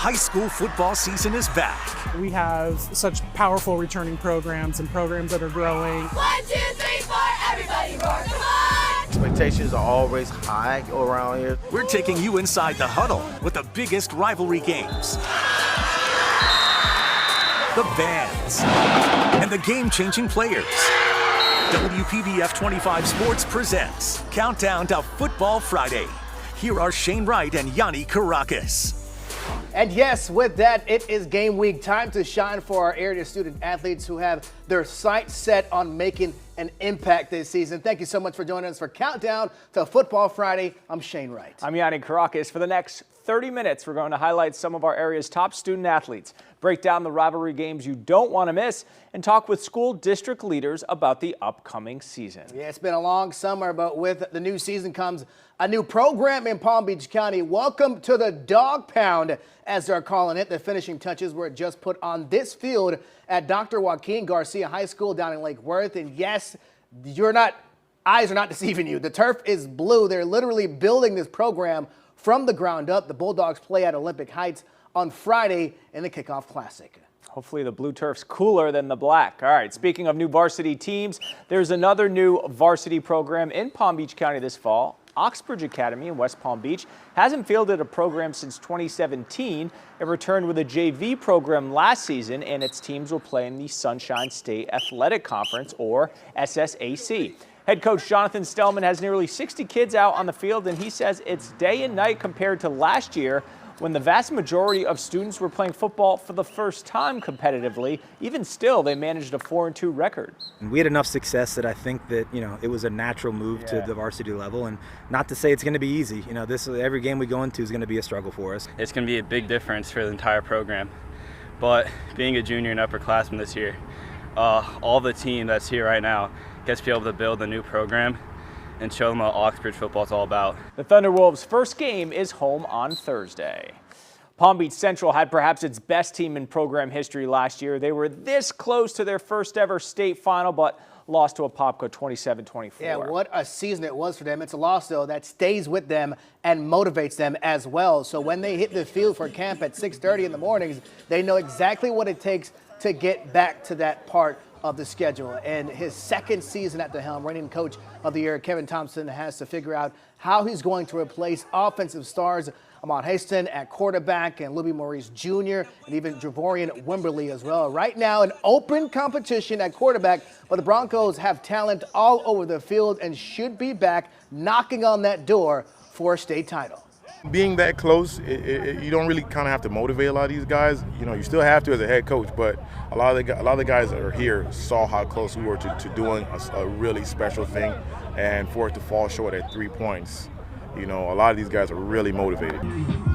high school football season is back. We have such powerful returning programs and programs that are growing. 1, 2, 3, 4, everybody roar, come on! Expectations are always high around here. We're taking you inside the huddle with the biggest rivalry games, the bands, and the game-changing players. WPBF 25 Sports presents Countdown to Football Friday. Here are Shane Wright and Yanni Caracas. And yes, with that, it is game week. Time to shine for our area student athletes who have their sights set on making an impact this season. Thank you so much for joining us for Countdown to Football Friday. I'm Shane Wright. I'm Yanni Caracas. For the next 30 minutes, we're going to highlight some of our area's top student athletes, break down the rivalry games you don't want to miss, and talk with school district leaders about the upcoming season. Yeah, it's been a long summer, but with the new season comes a new program in Palm Beach County. Welcome to the Dog Pound, as they're calling it. The finishing touches were just put on this field at Dr. Joaquin Garcia High School down in Lake Worth. And yes, eyes are not deceiving you. The turf is blue. They're literally building this program from the ground up. The Bulldogs play at Olympic Heights on Friday in the Kickoff Classic. Hopefully the blue turf's cooler than the black. All right, speaking of new varsity teams, there's another new varsity program in Palm Beach County this fall. Oxbridge Academy in West Palm Beach hasn't fielded a program since 2017. It returned with a JV program last season, and its teams will play in the Sunshine State Athletic Conference, or SSAC. Head coach Jonathan Stellman has nearly 60 kids out on the field, and he says it's day and night compared to last year, when the vast majority of students were playing football for the first time competitively. Even still, they managed a 4-2 record. We had enough success that I think that, it was a natural move to the varsity level, and not to say it's going to be easy. Every game we go into is going to be a struggle for us. It's going to be a big difference for the entire program. But being a junior and upperclassman this year, all the team that's here right now gets to be able to build a new program and show them what Oxbridge football is all about. The Thunderwolves' first game is home on Thursday. Palm Beach Central had perhaps its best team in program history last year. They were this close to their first ever state final, but lost to Apopka 27-24. Yeah, what a season it was for them. It's a loss, though, that stays with them and motivates them as well. So when they hit the field for camp at 6:30 in the mornings, they know exactly what it takes to get back to that part of the schedule. And his second season at the helm, reigning coach of the year, Kevin Thompson, has to figure out how he's going to replace offensive stars Ahmad Haston at quarterback and Louis Maurice Jr. and even Javorian Wimberly as well. Right now, an open competition at quarterback, but the Broncos have talent all over the field and should be back knocking on that door for a state title. Being that close, you don't really kind of have to motivate a lot of these guys. You still have to as a head coach, but a lot of the guys that are here saw how close we were to doing a really special thing, and for it to fall short at 3 points, a lot of these guys are really motivated.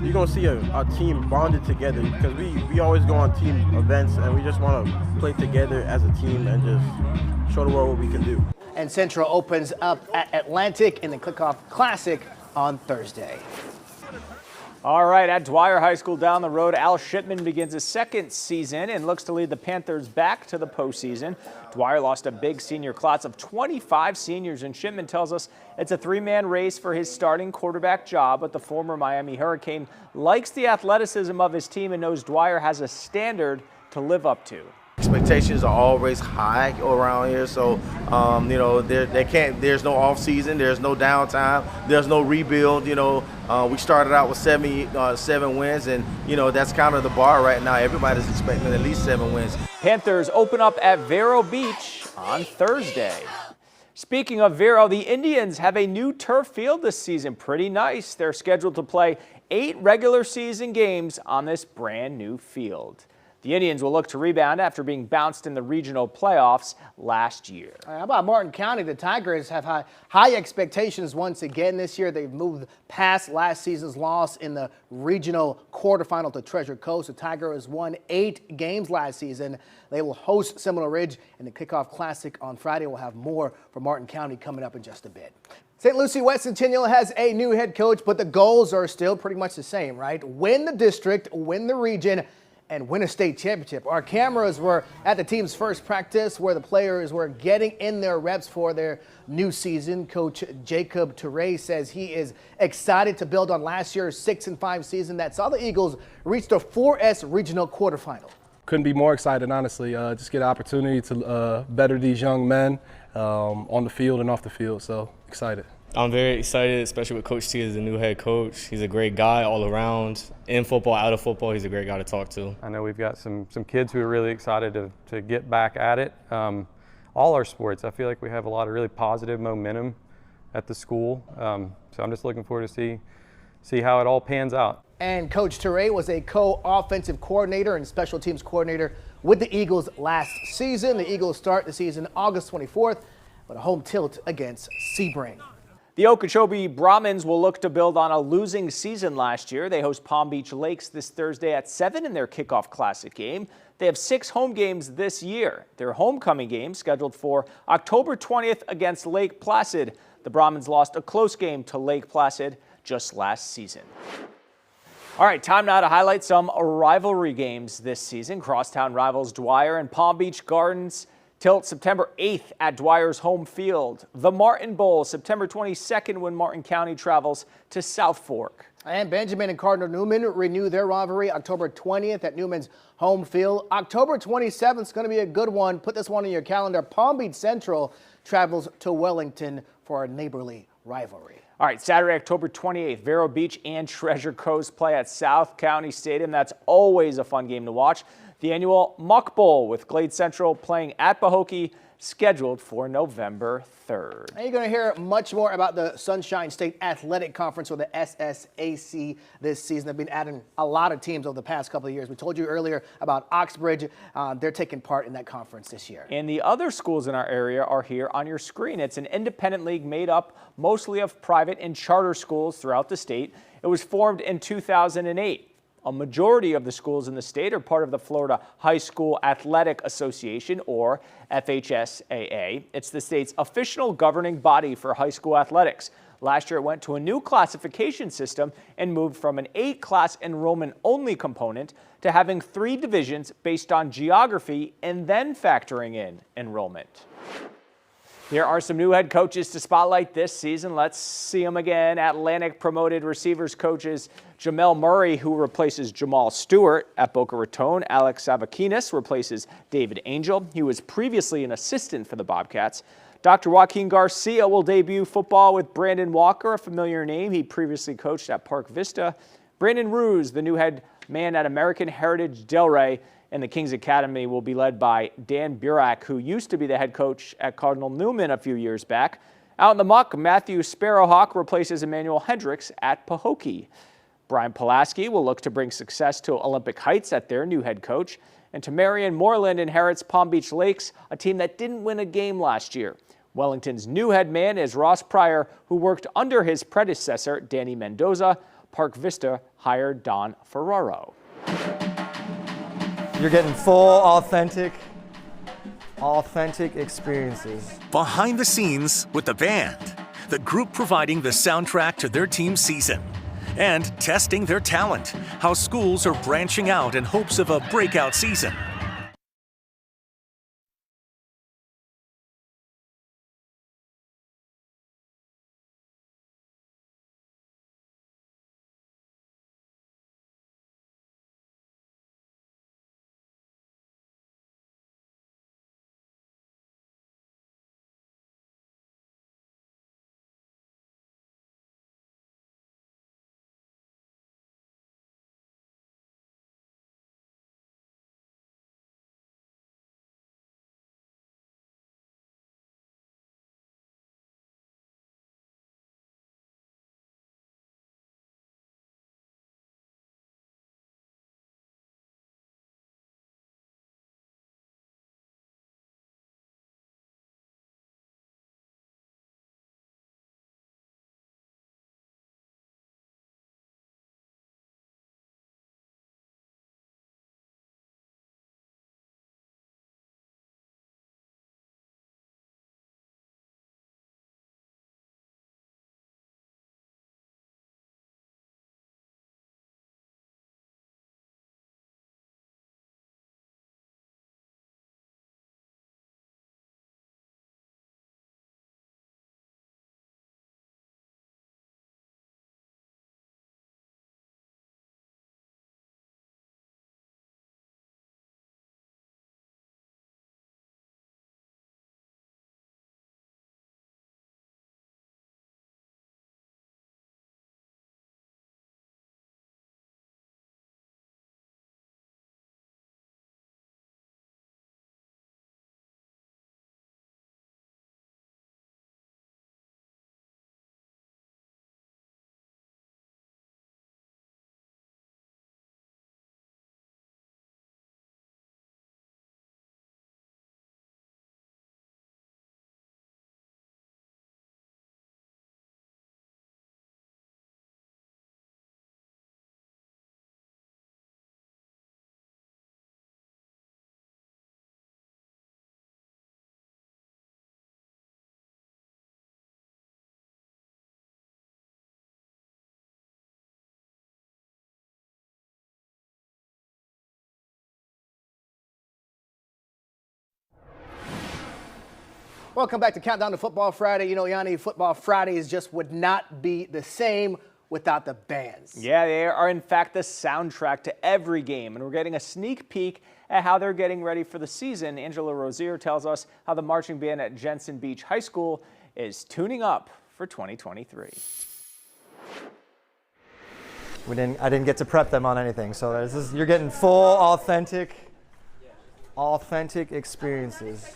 You're going to see a team bonded together, because we always go on team events, and we just want to play together as a team and just show the world what we can do. And Central opens up at Atlantic in the Kickoff Classic on Thursday. All right, at Dwyer High School down the road, Al Shipman begins his second season and looks to lead the Panthers back to the postseason. Dwyer lost a big senior class of 25 seniors, and Shipman tells us it's a three-man race for his starting quarterback job, but the former Miami Hurricane likes the athleticism of his team and knows Dwyer has a standard to live up to. Expectations are always high around here, so there's no off season, there's no downtime, there's no rebuild. We started out with 7 wins, and that's kind of the bar right now. Everybody's expecting at least 7 wins. Panthers open up at Vero Beach on Thursday. Speaking of Vero, the Indians have a new turf field this season. Pretty nice. They're scheduled to play 8 regular season games on this brand new field. The Indians will look to rebound after being bounced in the regional playoffs last year. How about Martin County? The Tigers have high expectations once again this year. They've moved past last season's loss in the regional quarterfinal to Treasure Coast. The Tigers won 8 games last season. They will host Seminole Ridge in the Kickoff Classic on Friday. We'll have more for Martin County coming up in just a bit. St. Lucie West Centennial has a new head coach, but the goals are still pretty much the same, right? Win the district, win the region, and win a state championship. Our cameras were at the team's first practice where the players were getting in their reps for their new season. Coach Jacob Toure says he is excited to build on last year's 6-5 season that saw the Eagles reach the 4S regional quarterfinal. Couldn't be more excited, honestly. Just get an opportunity to better these young men on the field and off the field, so excited. I'm very excited, especially with Coach T as the new head coach. He's a great guy all around, in football, out of football. He's a great guy to talk to. I know we've got some kids who are really excited to get back at it. All our sports, I feel like we have a lot of really positive momentum at the school. So I'm just looking forward to see how it all pans out. And Coach Toure was a co-offensive coordinator and special teams coordinator with the Eagles last season. The Eagles start the season August 24th with a home tilt against Sebring. The Okeechobee Brahmins will look to build on a losing season last year. They host Palm Beach Lakes this Thursday at 7 in their kickoff classic game. They have 6 home games this year. Their homecoming game scheduled for October 20th against Lake Placid. The Brahmins lost a close game to Lake Placid just last season. All right, time now to highlight some rivalry games this season. Crosstown rivals Dwyer and Palm Beach Gardens tilt September 8th at Dwyer's home field. The Martin Bowl, September 22nd when Martin County travels to South Fork. And Benjamin and Cardinal Newman renew their rivalry October 20th at Newman's home field. October 27th is going to be a good one. Put this one in your calendar. Palm Beach Central travels to Wellington for a neighborly rivalry. All right, Saturday, October 28th, Vero Beach and Treasure Coast play at South County Stadium. That's always a fun game to watch. The annual Muck Bowl with Glade Central playing at Pahokee, scheduled for November 3rd. And you're going to hear much more about the Sunshine State Athletic Conference, or the SSAC, this season. They've been adding a lot of teams over the past couple of years. We told you earlier about Oxbridge. They're taking part in that conference this year. And the other schools in our area are here on your screen. It's an independent league made up mostly of private and charter schools throughout the state. It was formed in 2008. A majority of the schools in the state are part of the Florida High School Athletic Association, or FHSAA. It's the state's official governing body for high school athletics. Last year, it went to a new classification system and moved from an 8-class enrollment-only component to having 3 divisions based on geography and then factoring in enrollment. Here are some new head coaches to spotlight this season. Let's see them again. Atlantic promoted receivers coaches Jamel Murray, who replaces Jamal Stewart. At Boca Raton, Alex Savakinis replaces David Angel. He was previously an assistant for the Bobcats. Dr. Joaquin Garcia will debut football with Brandon Walker, a familiar name. He previously coached at Park Vista. Brandon Ruse, the new head man at American Heritage Delray, and the Kings Academy will be led by Dan Burak, who used to be the head coach at Cardinal Newman a few years back. Out in the muck, Matthew Sparrowhawk replaces Emmanuel Hendricks at Pahokee. Brian Pulaski will look to bring success to Olympic Heights at their new head coach. And Tamarian Moreland inherits Palm Beach Lakes, a team that didn't win a game last year. Wellington's new head man is Ross Pryor, who worked under his predecessor, Danny Mendoza. Park Vista hired Don Ferraro. You're getting full, authentic experiences. Behind the scenes with the band, the group providing the soundtrack to their team's season, and testing their talent, how schools are branching out in hopes of a breakout season. Welcome back to Countdown to Football Friday. You know, Yanni, Football Fridays just would not be the same without the bands. Yeah, they are in fact the soundtrack to every game, and we're getting a sneak peek at how they're getting ready for the season. Angela Rozier tells us how the marching band at Jensen Beach High School is tuning up for 2023. I didn't get to prep them on anything, so you're getting full, authentic experiences.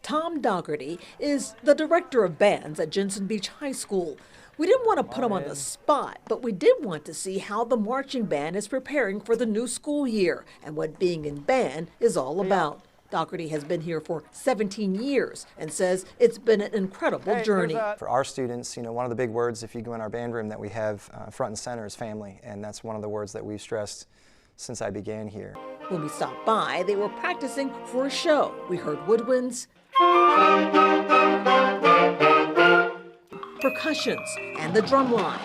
Tom Dougherty is the director of bands at Jensen Beach High School. We didn't want to put him on the spot, but we did want to see how the marching band is preparing for the new school year and what being in band is all about. Dougherty has been here for 17 years and says it's been an incredible journey. For our students, you know, one of the big words, if you go in our band room that we have front and center, is family, and that's one of the words that we've stressed since I began here. When we stopped by, they were practicing for a show. We heard woodwinds, percussions, and the drum line,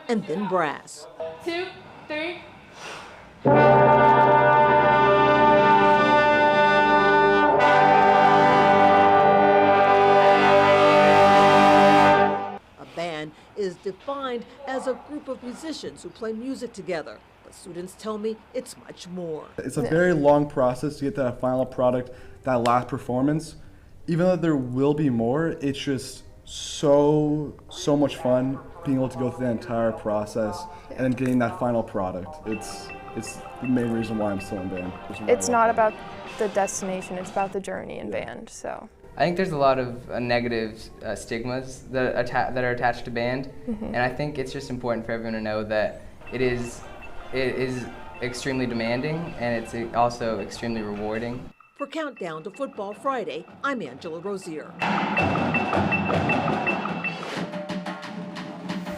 and then brass. 2, 3. A band is defined as a group of musicians who play music together. But students tell me it's much more. It's a very long process to get that final product, that last performance. Even though there will be more, it's just so much fun being able to go through that entire process and then getting that final product. It's the main reason why I'm still in band. It's not about the destination, it's about the journey in band. So I think there's a lot of negative stigmas that are attached to band, and I think it's just important for everyone to know that it is extremely demanding, and it's also extremely rewarding. For Countdown to Football Friday, I'm Angela Rozier.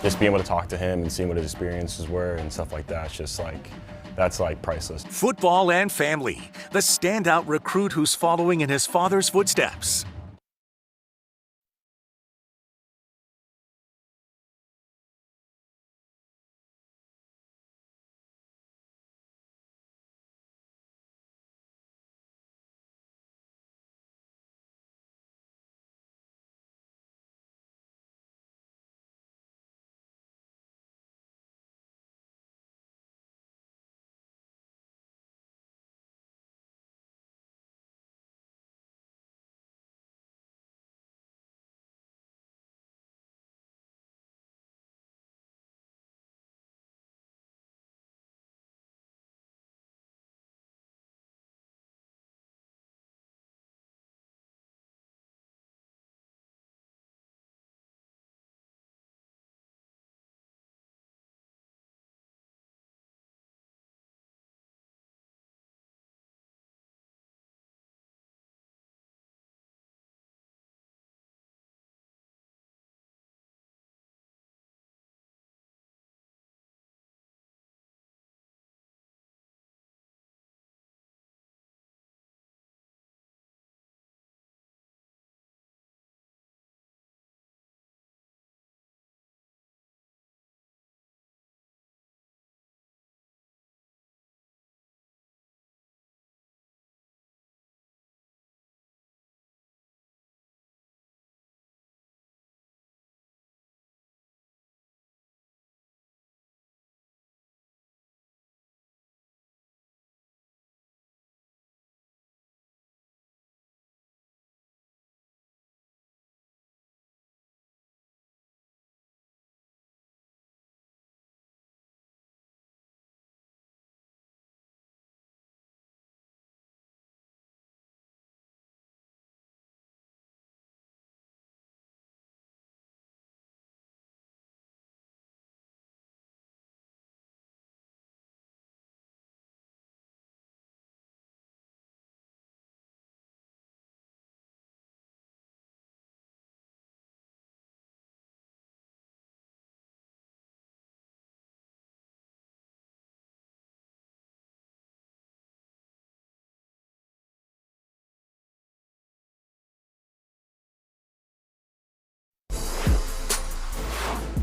Just being able to talk to him and seeing what his experiences were and stuff like that, it's just like, that's like priceless. Football and family, the standout recruit who's following in his father's footsteps.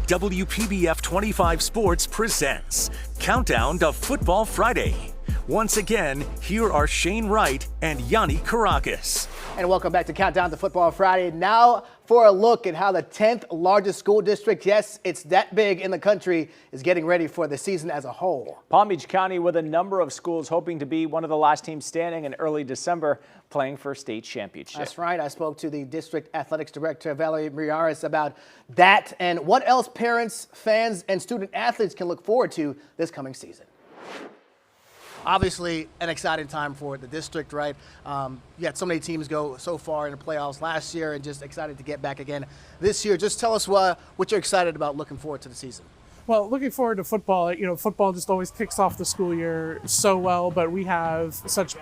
WPBF 25 Sports presents Countdown to Football Friday Once again, here are Shane Wright and Yanni Caracas. And welcome back to Countdown to Football Friday. Now for a look at how the 10th largest school district, yes, it's that big in the country, is getting ready for the season as a whole. Palm Beach County with a number of schools hoping to be one of the last teams standing in early December playing for a state championship. That's right. I spoke to the district athletics director, Valerie Miaris, about that and what else parents, fans, and student athletes can look forward to this coming season. Obviously, an exciting time for the district, right? You had so many teams go so far in the playoffs last year and just excited to get back again this year. Just tell us what you're excited about looking forward to the season. Well, looking forward to football. You know, football just always kicks off the school year so well, but we have such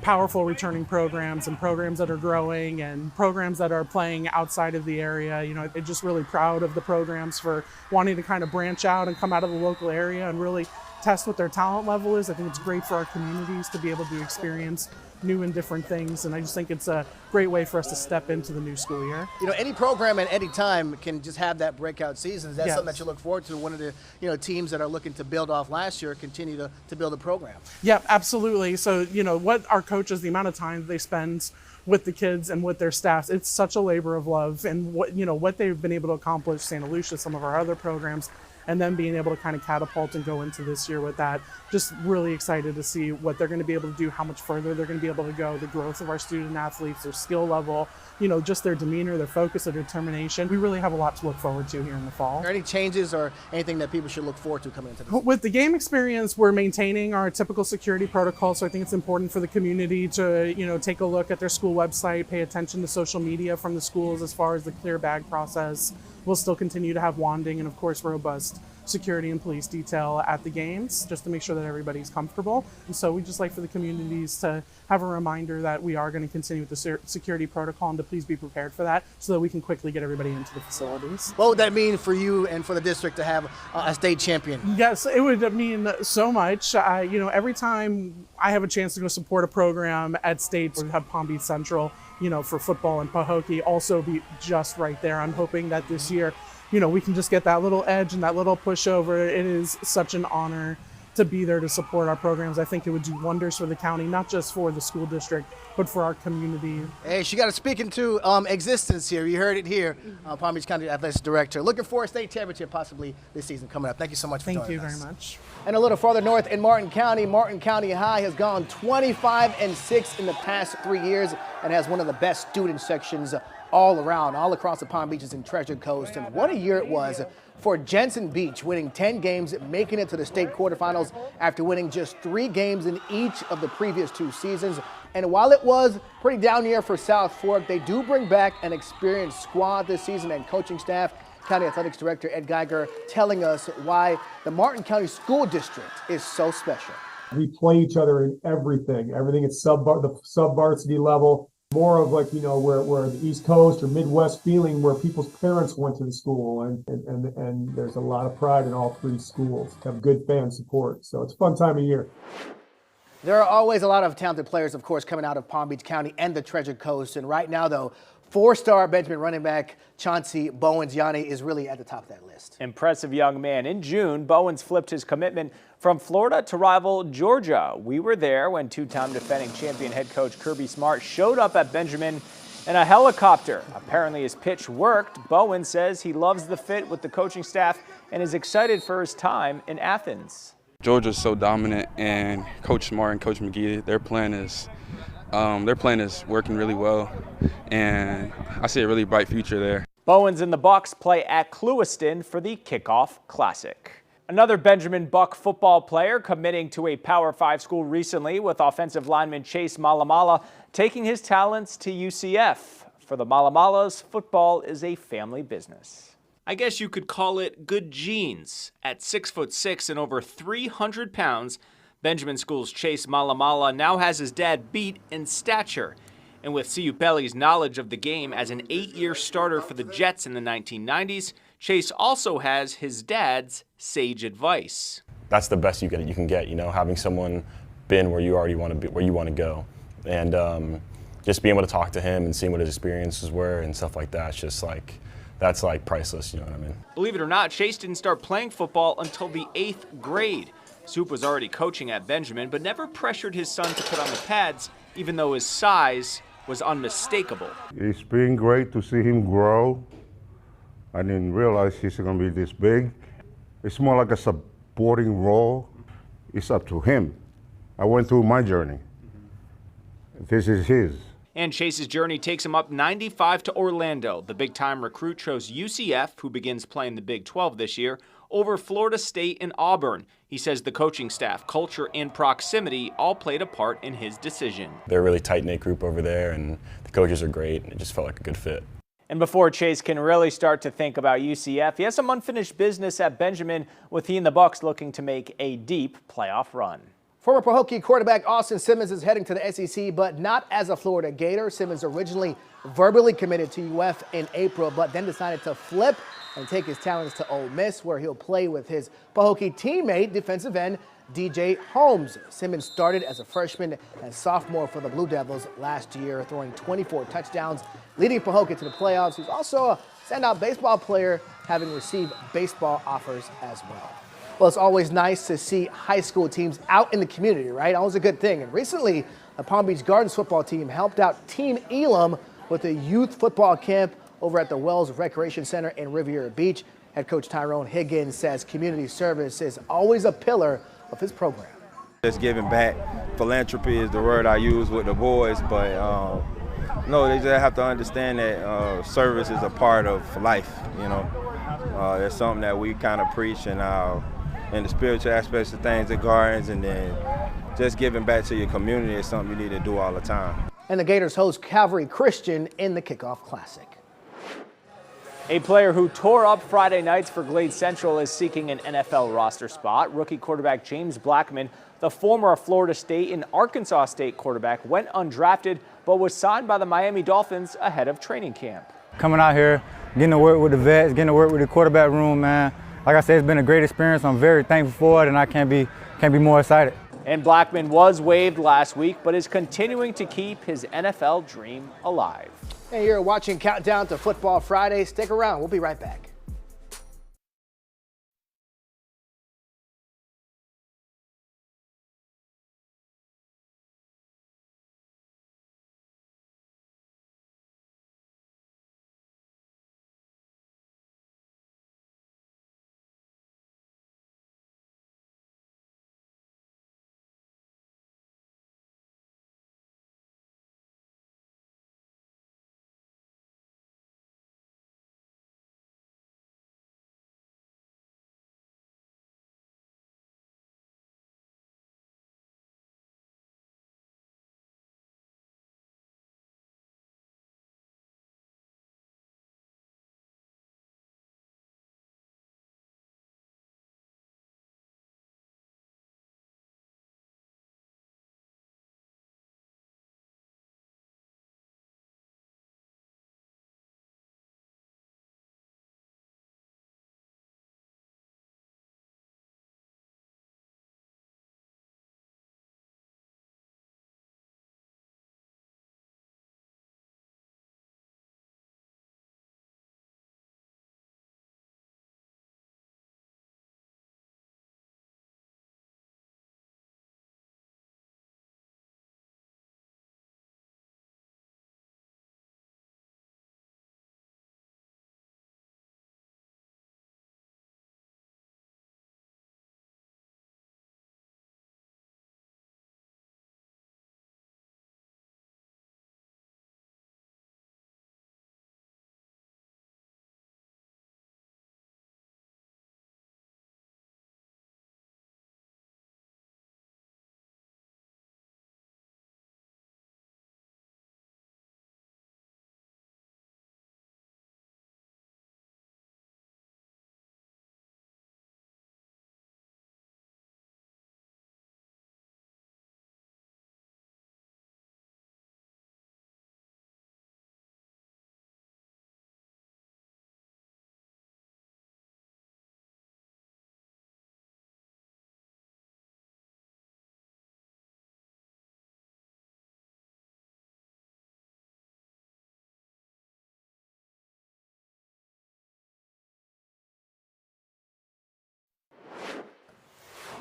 powerful returning programs and programs that are growing and programs that are playing outside of the area. You know, I'm just really proud of the programs for wanting to kind of branch out and come out of the local area and really test what their talent level is. I think it's great for our communities to be able to experience new and different things, and I just think it's a great way for us to step into the new school year. You know, any program at any time can just have that breakout season. Is that Yes. something that you look forward to? One of the teams that are looking to build off last year continue to build a program. Yeah, absolutely. So, you know, what our coaches, the amount of time they spend with the kids and with their staffs, it's such a labor of love. And what they've been able to accomplish, Santa Lucia, some of our other programs, and then being able to kind of catapult and go into this year with that. Just really excited to see what they're going to be able to do, how much further they're going to be able to go, the growth of our student athletes, their skill level, just their demeanor, their focus, their determination. We really have a lot to look forward to here in the fall. Are there any changes or anything that people should look forward to coming into this? With the game experience, we're maintaining our typical security protocols, so I think it's important for the community to, take a look at their school website, pay attention to social media from the schools as far as the clear bag process. We'll still continue to have wanding and, of course, robust security and police detail at the games just to make sure that everybody's comfortable. And so we just like for the communities to have a reminder that we are going to continue with the security protocol and to please be prepared for that so that we can quickly get everybody into the facilities. What would that mean for you and for the district to have a state champion? Yes, it would mean so much. Every time I have a chance to go support a program at states, we have Palm Beach Central, for football, and Pahokee also be just right there. I'm hoping that this year, we can just get that little edge and that little push over. It is such an honor to be there to support our programs. I think it would do wonders for the county, not just for the school district, but for our community. Hey, she got to speak into existence here. You heard it here, Palm Beach County Athletics Director. Looking for a state championship possibly this season coming up. Thank you so much for joining us. Thank you very much. And a little farther north in Martin County High has gone 25-6 in the past 3 years and has one of the best student sections all across the Palm Beaches and Treasure Coast. And what a year it was for Jensen Beach, winning 10 games, making it to the state quarterfinals after winning just 3 games in each of the previous 2 seasons. And while it was pretty down year for South Fork, they do bring back an experienced squad this season and coaching staff. County Athletics Director Ed Geiger telling us why the Martin County School District is so special. We play each other in everything at the sub-varsity level. More of where the East Coast or Midwest feeling where people's parents went to the school, and there's a lot of pride in all 3 schools, have good fan support. So it's a fun time of year. There are always a lot of talented players, of course, coming out of Palm Beach County and the Treasure Coast. And right now, though, 4-star Benjamin running back Chauncey Bowens Yanni is really at the top of that list. Impressive young man. In June, Bowens flipped his commitment from Florida to rival Georgia. We were there when 2-time defending champion head coach Kirby Smart showed up at Benjamin in a helicopter. Apparently his pitch worked. Bowens says he loves the fit with the coaching staff and is excited for his time in Athens. Georgia's so dominant, and Coach Smart and Coach McGee, their plan is working really well, and I see a really bright future there. Bowens and the Bucks play at Clewiston for the Kickoff Classic. Another Benjamin Buck football player committing to a Power 5 school recently, with offensive lineman Chase Malamala taking his talents to UCF. For the Malamalas, football is a family business. I guess you could call it good genes. At 6'6" and over 300 pounds, Benjamin School's Chase Malamala now has his dad beat in stature. And with Ciupelli's knowledge of the game as an 8-year starter for the Jets in the 1990s, Chase also has his dad's sage advice. That's the best you can get, having someone been where you already want to be, where you want to go. And just being able to talk to him and seeing what his experiences were and stuff like that, it's just that's priceless, you know what I mean? Believe it or not, Chase didn't start playing football until the 8th grade. Soup was already coaching at Benjamin, but never pressured his son to put on the pads, even though his size was unmistakable. It's been great to see him grow. I didn't realize he's going to be this big. It's more like a supporting role. It's up to him. I went through my journey. This is his. And Chase's journey takes him up 95 to Orlando. The big-time recruit chose UCF, who begins playing the Big 12 this year, over Florida State and Auburn. He says the coaching staff, culture, and proximity all played a part in his decision. They're a really tight-knit group over there, and the coaches are great, and it just felt like a good fit. And before Chase can really start to think about UCF, he has some unfinished business at Benjamin, with he and the Bucks looking to make a deep playoff run. Former Pahokee quarterback Austin Simmons is heading to the SEC, but not as a Florida Gator. Simmons originally verbally committed to UF in April, but then decided to flip and take his talents to Ole Miss, where he'll play with his Pahokee teammate, defensive end DJ Holmes. Simmons started as a freshman and sophomore for the Blue Devils last year, throwing 24 touchdowns, leading Pahokee to the playoffs. He's also a standout baseball player, having received baseball offers as well. Well, it's always nice to see high school teams out in the community, right? Always a good thing. And recently, the Palm Beach Gardens football team helped out Team Elam with a youth football camp over at the Wells Recreation Center in Riviera Beach. Head coach Tyrone Higgins says community service is always a pillar of his program. Just giving back. Philanthropy is the word I use with the boys, but no, they just have to understand that service is a part of life, you know. It's something that we kind of preach in the spiritual aspects of things at Gardens, and then just giving back to your community is something you need to do all the time. And the Gators host Calvary Christian in the Kickoff Classic. A player who tore up Friday nights for Glade Central is seeking an NFL roster spot. Rookie quarterback James Blackman, the former Florida State and Arkansas State quarterback, went undrafted but was signed by the Miami Dolphins ahead of training camp. Coming out here, getting to work with the vets, getting to work with the quarterback room, man. Like I said, it's been a great experience. I'm very thankful for it, and I can't be more excited. And Blackman was waived last week, but is continuing to keep his NFL dream alive. Hey, you're watching Countdown to Football Friday. Stick around. We'll be right back.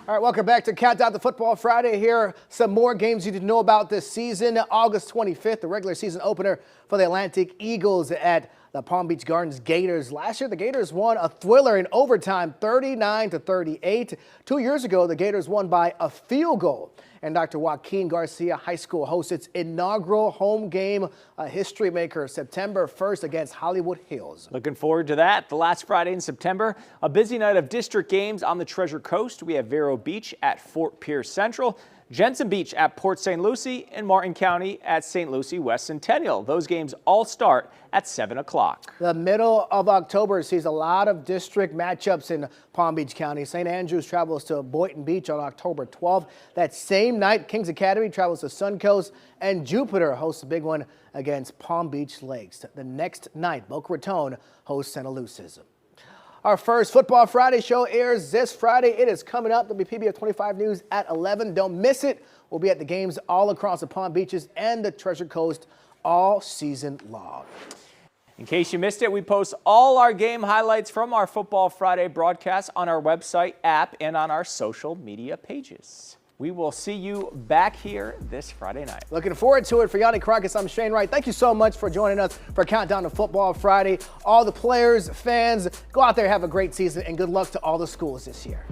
All right, welcome back to Countdown to Football Friday. Here are some more games you didn't know about this season. August 25th, the regular season opener for the Atlantic Eagles at the Palm Beach Gardens Gators. Last year, the Gators won a thriller in overtime, 39-38. 2 years ago, the Gators won by a field goal. And Dr. Joaquin Garcia High School hosts its inaugural home game, a history maker, September 1st against Hollywood Hills. Looking forward to that. The last Friday in September, a busy night of district games on the Treasure Coast. We have Vero Beach at Fort Pierce Central, Jensen Beach at Port St. Lucie, and Martin County at St. Lucie West Centennial. Those games all start at 7 o'clock. The middle of October sees a lot of district matchups in Palm Beach County. St. Andrews travels to Boynton Beach on October 12th. That same night, Kings Academy travels to Suncoast, and Jupiter hosts a big one against Palm Beach Lakes. The next night, Boca Raton hosts Santa Lucia. Our first Football Friday show airs this Friday. It is coming up. WPBF 25 News at 11. Don't miss it. We'll be at the games all across the Palm Beaches and the Treasure Coast all season long. In case you missed it, we post all our game highlights from our Football Friday broadcast on our website, app, and on our social media pages. We will see you back here this Friday night. Looking forward to it. For Yanni Caracas, I'm Shane Wright. Thank you so much for joining us for Countdown to Football Friday. All the players, fans, go out there, have a great season, and good luck to all the schools this year.